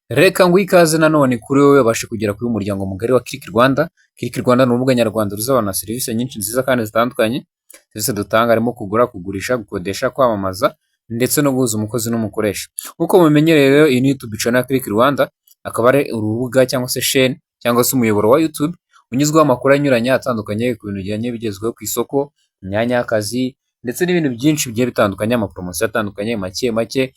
Reka nguhe ikaze nanone kuri wowe wabashe kugera kuri uyu muryango mugari wa Click Rwanda. Click Rwanda ni urubuga nyarwanda ruzabana serivisi nyinshi nziza kandi zitandukanye. Serivisi dutanga harimo kugura, kugurisha, gukodesha, kwamamaza ndetse no guhuza umukozi n'umukoresha. Nk'uko mumenyereye rero iyi ni YouTube channel ya Click Rwanda, akaba ari urubuga cyangwa se chaîne cyangwa se umuyoboro wa YouTube unyuzwaho amakuru anyuranye atandukanye ku bintu bijyanye bigezweho ku isoko, imyanya y'akazi ndetse n'ibintu byinshi bigiye bitandukanye, amaporomosiyo atandukanye make make,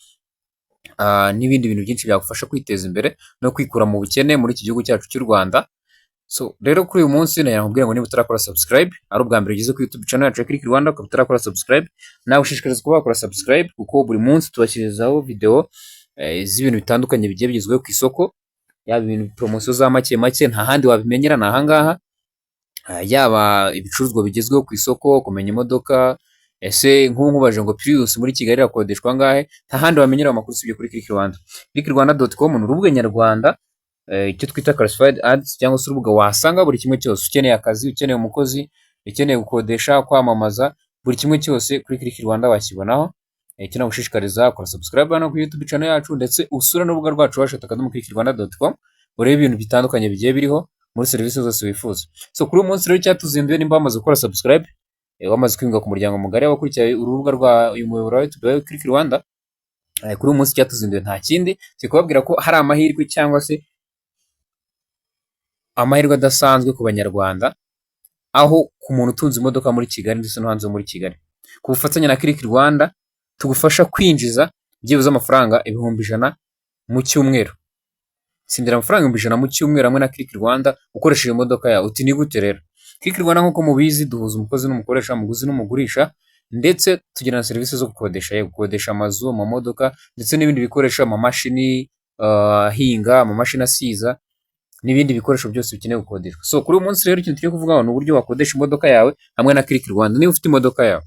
n'ibindi bintu byinshi byagufasha kwiteza imbere no kwikura mu bukene muri iki gihugu cyacu cy'u Rwanda. So rero kuri uyu munsi nakubwira ngo niba utarakora subscribe, ari ubwa mbere ugeze kuri YouTube channel yacu ya Click Rwanda ukaba utarakora subscribe, nawe ushishikarizwa kuba wakora subscribe kuko buri munsi tubashyirizaho video z'ibintu bitandukanye bigiye bigezweho ku isoko, yaba ibintu promosiyo za make make nta handi wabimenyera ni aha ngaha, yaba ibicuruzwa bigezweho ku isoko, kumenya imodoka. Ese nk'ubaje ngo Prius muri Kigali irakodeshwa angahe? Nta handi wamenyera amakuru usibye kuri Click Rwanda. Clickrwanda.com ni urubuga nyarwanda, icyo twita classified ads cyangwa se urubuga wasanga buri kimwe cyose. Ukeneye akazi, ukeneye umukozi, ukeneye gukodesha, kwamamaza, buri kimwe cyose kuri Click Rwanda wakibonaho. Icyo nagushishikariza kora subscribe hano kuri YouTube channel yacu, ndetse usura n'urubuga rwacu /Clickrwanda.com urebe ibintu bitandukanye bigiye biriho muri serivisi zose wifuza. So kuri uyu munsi rero cyatuzinduye nimba wamaze gukora subscribe, wamaze kwinga ku muryango mugari w'abakurikiye urubuga rwa uyu muyoboro wa YouTube wa Click Rwanda. Kuri uyu munsi cyatuzinduye nta kindi kikubabwira ko hari amahirwe cyangwa se amahirwe adasanzwe ku banyarwanda, aho ku muntu utunze imodoka muri Kigali ndetse no hanze muri Kigali, ku bufatanye na Click Rwanda tugufasha kwinjiza byibuze amafaranga 100,000 mu cyumweru. Sindira amafaranga 100,000 mu cyumweru hamwe na Click Rwanda ukoresheje imodoka yawe. Uti ni gute rero? Click Rwanda nk'uko mubizi duhuza umukozi n'umukoresha, umuguzi n'umugurisha, ndetse tugira na serivisi zo gukodesha, gukodesha amazu, amamodoka ndetse n'ibindi bikoresho, amamashini hinga, amamashini asiza n'ibindi bikoresho byose bikeneye gukodeshwa. So kuri uyu munsi rero ikintu turi kuvuga ni uburyo wakodesha imodoka yawe hamwe na Click Rwanda. Niba ufite imodoka yawe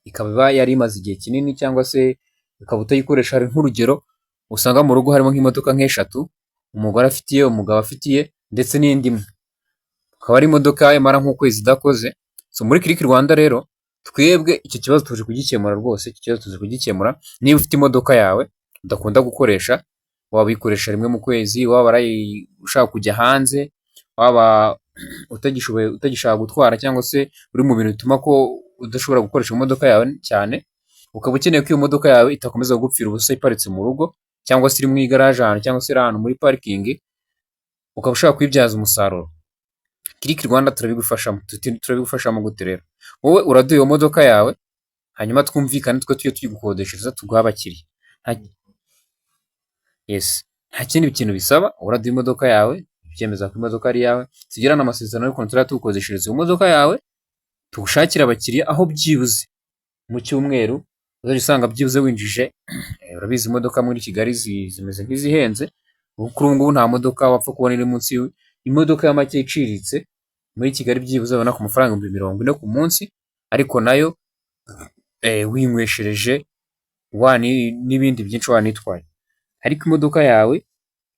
ikaba yari imaze igihe kinini cyangwa se ukaba utayikoresha, hari nk'urugero usanga mu rugo harimo nk'imodoka nk'eshatu, umugore afitiye, umugabo afitiye ndetse n'indi imwe, ukaba ari imodoka imara nk'ukwezi idakoze. So muri Click Rwanda rero twebwe icyo kibazo tuje kugikemura rwose. Icyo kibazo tuje kugikemura. Niba ufite imodoka yawe udakunda gukoresha, waba uyikoresha rimwe mu kwezi, waba ushaka kujya hanze, waba utagishaka gutwara cyangwa se uri mu bintu bituma ko udashobora gukoresha imodoka yawe cyane, ukaba ukeneye ko iyo modoka yawe itakomeza kugupfira ubusa iparitse mu rugo cyangwa se iri mu igaraje ahantu cyangwa se iri ahantu muri parking, ukaba ushaka kuyibyaza umusaruro, Click Rwanda turabigufashamo gute rero? Wowe uraduha iyo modoka yawe, hanyuma twumvikane twe tuyigukodeshereza tuguha abakiriya. Nta kindi kintu bisaba, uraduha imodoka yawe, byemeza ko imodoka ari yawe, tugirana amasezerano yo kontara tugukodeshereza iyo modoka yawe, tugushakira abakiriya, aho byibuze mu cyumweru uzajya usanga byibuze winjije, urabizi imodoka muri Kigali zimeze nk'izihenze. Kuri ubu ngubu nta modoka wapfa kubona iri munsi imodoka ya make iciriritse muri Kigali byibuze ubona ku mafaranga 40,000 ku munsi, ariko nayo winyweshereje n'ibindi byinshi wanitwaye. Ariko imodoka yawe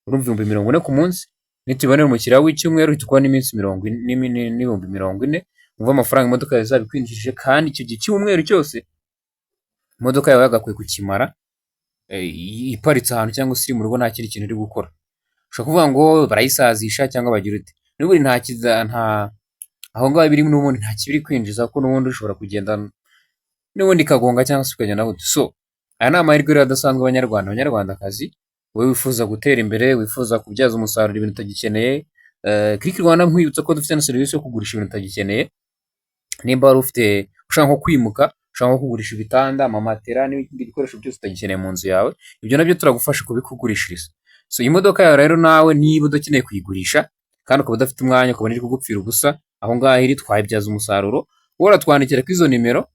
urumva 40,000 ku munsi, nitubonera umukiriya w'icyumweru tukubona n'iminsi 40,000, umva amafaranga imodoka yawe zabikwinjije, kandi icyo gihe cy'umweru cyose imodoka yawe yagakwiye kukimara iparitse ahantu cyangwa se iri mu rugo nta kindi kintu iri gukora. Ushobora kuvuga ngo barayisazisha cyangwa bagira ute, n'ubundi aho ngaho biri n'ubundi nta kibiri kwinjiza, kuko n'ubundi ushobora kugenda n'ubundi ikagonga cyangwa se ukagenda gute. So aya ni amahirwe rero adasanzwe abanyarwandakazi, wowe wifuza gutera imbere, wifuza kubyaza umusaruro ibintu utagikeneye, Click Rwanda nkwibutsa ko dufite na serivisi yo kugurisha ibintu utagikeneye. Nimba wari ushaka nko kwimuka, ushaka nko kugurisha ibitanda, amamatera n'ibindi bikoresho byose utagikeneye mu nzu yawe, ibyo nabyo turagufasha kubikugurishiriza. So iyi modoka yawe rero nawe niba udakeneye kuyigurisha kandi ukaba udafite umwanya, ukabona iri kugupfira ubusa, aho ngaho iri twayibyaza umusaruro, uratwandikira kuri izo nimero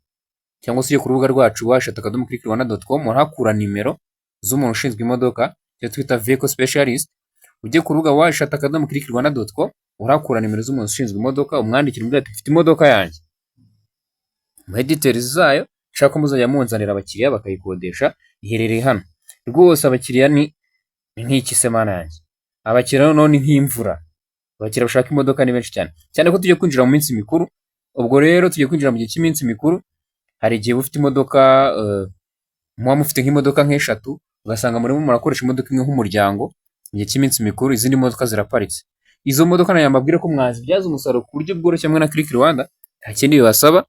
cyangwa se ujye ku rubuga rwacu /Clickrwanda.com urahakura nimero z'umuntu ushinzwe imodoka, icyo twita vehicle specialist. Ujye ku rubuga /Clickrwanda.com urahakura nimero z'umuntu ushinzwe imodoka, umwandikira umbwira ati mfite imodoka yanjye, umuhe details zayo, nshaka ko muzajya munzanira abakiriya bakayikodesha, iherereye hano. Rwose abakiriya ni nk'iki se mana yanjye, abakiriya noneho ni nk'imvura, abakiriya bashaka imodoka ni benshi cyane ko tugiye kwinjira mu minsi mikuru. Ubwo rero tugiye kwinjira mu gihe cy'iminsi mikuru, hari igihe ufite imodoka muba mufite nk'imodoka nk'eshatu, ugasanga murimo murakoresha imodoka imwe nk'umuryango mu gihe cy'iminsi mikuru, izindi modoka ziraparitse. Izo modoka nayo mbabwira ko mwazibyaza umusaruro ku buryo bworoshye hamwe na Click Rwanda. Nta kindi bibasaba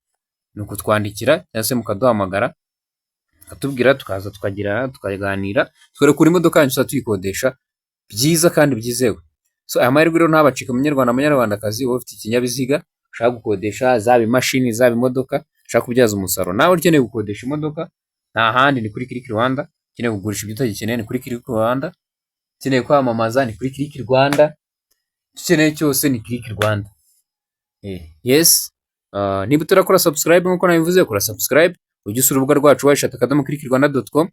ni ukutwandikira cyangwa se mukaduhamagara, mukatubwira, tukaza tukagirana tukaganira, tukarekura imodoka yanyu tuyikodesha byiza kandi byizewe. So aya mahirwe rero ntabacika munyarwanda munyarwandakazi, wowe ufite ikinyabiziga ushaka gukodesha, zaba imashini zaba imodoka ushaka kubyaza umusaruro. Nawe ukeneye gukodesha imodoka nta handi ni kuri Click Rwanda, ukeneye kugurisha ibyo utagikeneye ni kuri Click Rwanda, ukeneye kwamamaza ni kuri Click Rwanda, ukeneye cyose ni Click Rwanda. Yes, niba utarakora subscribe nkuko nabivuze, kora subscribe, ujye usura urubuga rwacu www.clickrwanda.com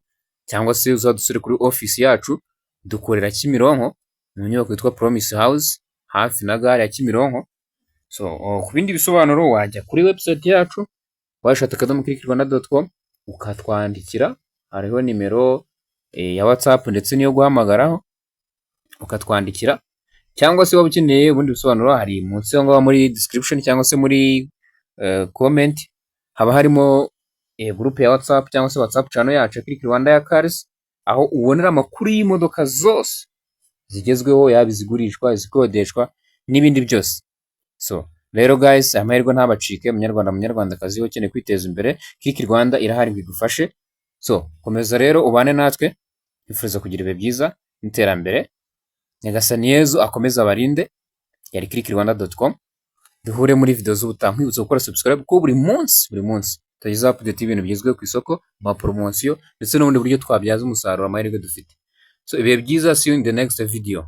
cyangwa se uzadusure kuri office yacu, dukorera Kimironko mu nyubako yitwa Promise House hafi na gare ya Kimironko. So ku bindi bisobanuro wajya kuri website yacu www.clickrwanda.com ukatwandikira, hariho nimero ya WhatsApp ndetse niyo guhamagaraho ukatwandikira, cyangwa se waba ukeneye ubundi bisobanuro hari munsi aho ngaho muri description cyangwa se muri comment haba harimo group ya WhatsApp cyangwa se WhatsApp channel yacu Click Rwanda ya Cars, aho ubonera amakuru y'imodoka zose zigezweho, yaba izigurishwa, izikodeshwa n'ibindi byose. So rero guys, amahirwe ntabacike munyarwanda munyarwandakazi, ukeneye kwiteza imbere, Click Rwanda irahari ngo igufashe. So komeza rero ubane natwe, twifuriza kugira ibihe byiza n'iterambere. Nyagasani Yezu akomeza abarinde. Yari clickrwanda.com, duhure muri video z'ubutaha. Nkwibutsa gukora subscribe ko buri munsi tugize update y'ibintu bigezweho ku isoko, ma promotion ndetse n'ubundi buryo twabyaza umusaruro amahirwe dufite. So ibihe byiza, see you in the next video.